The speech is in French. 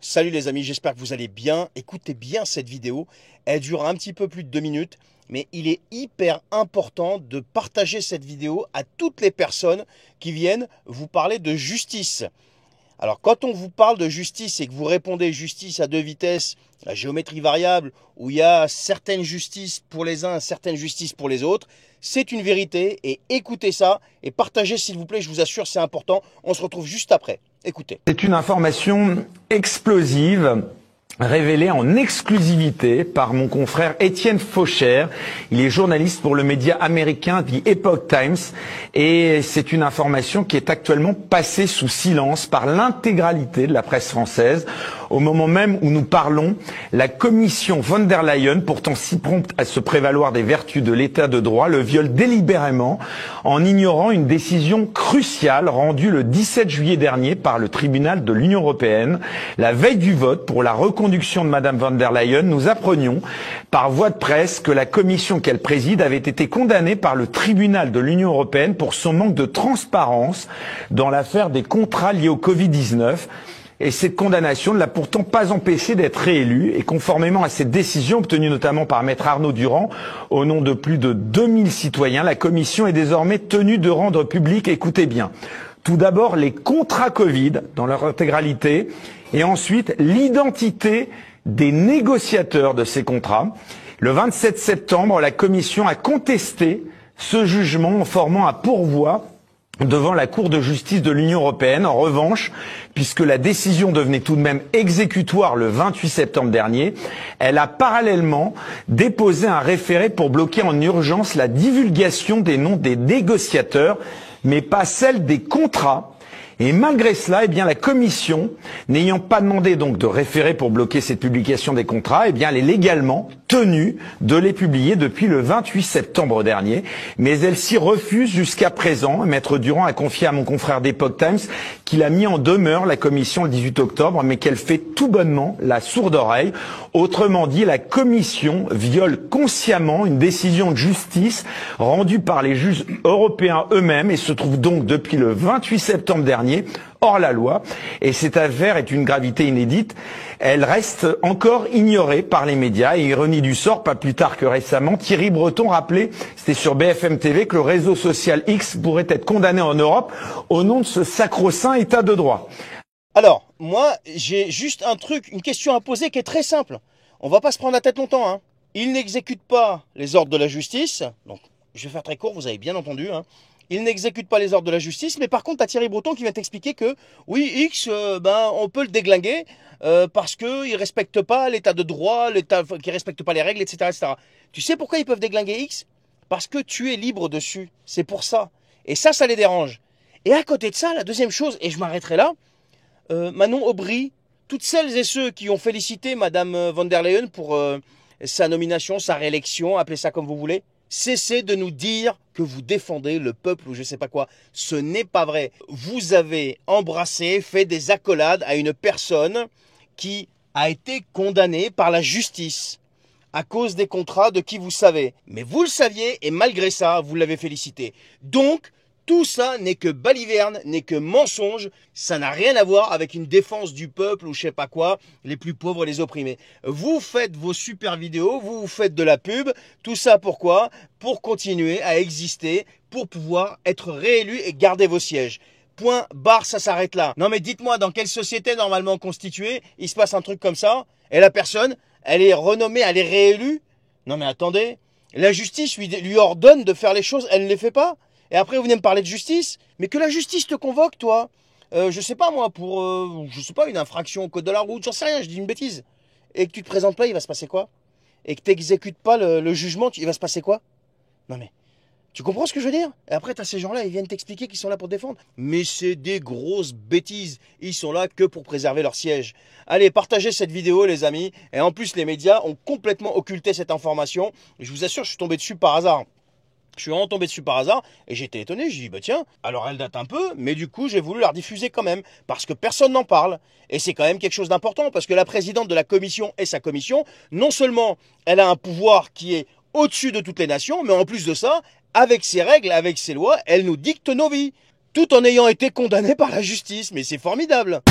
Salut les amis, j'espère que vous allez bien. Écoutez bien cette vidéo, elle dure un petit peu plus de 2 minutes, mais il est hyper important de partager cette vidéo à toutes les personnes qui viennent vous parler de justice. Alors quand on vous parle de justice et que vous répondez justice à deux vitesses, la géométrie variable, où il y a certaines justices pour les uns, certaines justices pour les autres, c'est une vérité et écoutez ça et partagez s'il vous plaît, je vous assure c'est important. On se retrouve juste après. Écoutez. C'est une information explosive révélée en exclusivité par mon confrère Étienne Faucher. Il est journaliste pour le média américain The Epoch Times et c'est une information qui est actuellement passée sous silence par l'intégralité de la presse française. Au moment même où nous parlons, la commission von der Leyen, pourtant si prompte à se prévaloir des vertus de l'état de droit, le viole délibérément en ignorant une décision cruciale rendue le 17 juillet dernier par le tribunal de l'Union européenne. La veille du vote pour la reconduction de Madame von der Leyen, nous apprenions par voie de presse que la commission qu'elle préside avait été condamnée par le tribunal de l'Union européenne pour son manque de transparence dans l'affaire des contrats liés au Covid-19. Et cette condamnation ne l'a pourtant pas empêché d'être réélu. Et conformément à cette décision obtenue notamment par maître Arnaud Durand, au nom de plus de 2000 citoyens, la commission est désormais tenue de rendre public, écoutez bien, tout d'abord les contrats Covid dans leur intégralité, et ensuite l'identité des négociateurs de ces contrats. Le 27 septembre, la commission a contesté ce jugement en formant un pourvoi devant la Cour de justice de l'Union européenne. En revanche, puisque la décision devenait tout de même exécutoire le 28 septembre dernier, elle a parallèlement déposé un référé pour bloquer en urgence la divulgation des noms des négociateurs, mais pas celle des contrats. Et malgré cela, la commission, n'ayant pas demandé donc de référé pour bloquer cette publication des contrats, elle est légalement tenue de les publier depuis le 28 septembre dernier. Mais elle s'y refuse jusqu'à présent. Maître Durand a confié à mon confrère d'Epoch Times qu'il a mis en demeure la commission le 18 octobre, mais qu'elle fait tout bonnement la sourde oreille. Autrement dit, la commission viole consciemment une décision de justice rendue par les juges européens eux-mêmes et se trouve donc depuis le 28 septembre dernier hors la loi, et cette affaire est une gravité inédite. Elle reste encore ignorée par les médias, et ironie du sort, pas plus tard que récemment, Thierry Breton rappelait, c'était sur BFM TV, que le réseau social X pourrait être condamné en Europe au nom de ce sacro-saint état de droit. Alors, moi, j'ai juste une question à poser qui est très simple. On va pas se prendre la tête longtemps, hein. Il n'exécute pas les ordres de la justice, donc je vais faire très court, vous avez bien entendu, hein. Il n'exécute pas les ordres de la justice, mais par contre, tu as Thierry Breton qui vient t'expliquer que, oui, X, on peut le déglinguer parce qu'il ne respecte pas l'état de droit, qu'il ne respecte pas les règles, etc., etc. Tu sais pourquoi ils peuvent déglinguer X? Parce que tu es libre dessus. C'est pour ça. Et ça les dérange. Et à côté de ça, la deuxième chose, et je m'arrêterai là, Manon Aubry, toutes celles et ceux qui ont félicité Madame von der Leyen pour sa nomination, sa réélection, appelez ça comme vous voulez, cessez de nous dire que vous défendez le peuple ou je sais pas quoi. Ce n'est pas vrai. Vous avez embrassé, fait des accolades à une personne qui a été condamnée par la justice à cause des contrats de qui vous savez. Mais vous le saviez et malgré ça, vous l'avez félicité. Donc, tout ça n'est que baliverne, n'est que mensonge. Ça n'a rien à voir avec une défense du peuple ou je sais pas quoi, les plus pauvres, les opprimés. Vous faites vos super vidéos, vous faites de la pub. Tout ça pourquoi? Pour continuer à exister, pour pouvoir être réélu et garder vos sièges. Point, barre, ça s'arrête là. Non mais dites-moi, dans quelle société normalement constituée, il se passe un truc comme ça, et la personne, elle est renommée, elle est réélue? Non mais attendez, la justice lui ordonne de faire les choses, elle ne les fait pas? Et après, vous venez me parler de justice? Mais que la justice te convoque, toi. Je sais pas, moi, pour, je sais pas, une infraction au code de la route, j'en sais rien, je dis une bêtise. Et que tu te présentes pas, il va se passer quoi? Et que tu n'exécutes pas le jugement, il va se passer quoi? Non mais, tu comprends ce que je veux dire? Et après, tu as ces gens-là, ils viennent t'expliquer qu'ils sont là pour te défendre. Mais c'est des grosses bêtises. Ils sont là que pour préserver leur siège. Allez, partagez cette vidéo, les amis. Et en plus, les médias ont complètement occulté cette information. Et je vous assure, je suis tombé dessus par hasard. Je suis vraiment tombé dessus par hasard et j'étais étonné. J'ai dit, bah tiens, alors elle date un peu, mais du coup, j'ai voulu la rediffuser quand même parce que personne n'en parle. Et c'est quand même quelque chose d'important parce que la présidente de la commission et sa commission, non seulement elle a un pouvoir qui est au-dessus de toutes les nations, mais en plus de ça, avec ses règles, avec ses lois, elle nous dicte nos vies, tout en ayant été condamnée par la justice. Mais c'est formidable.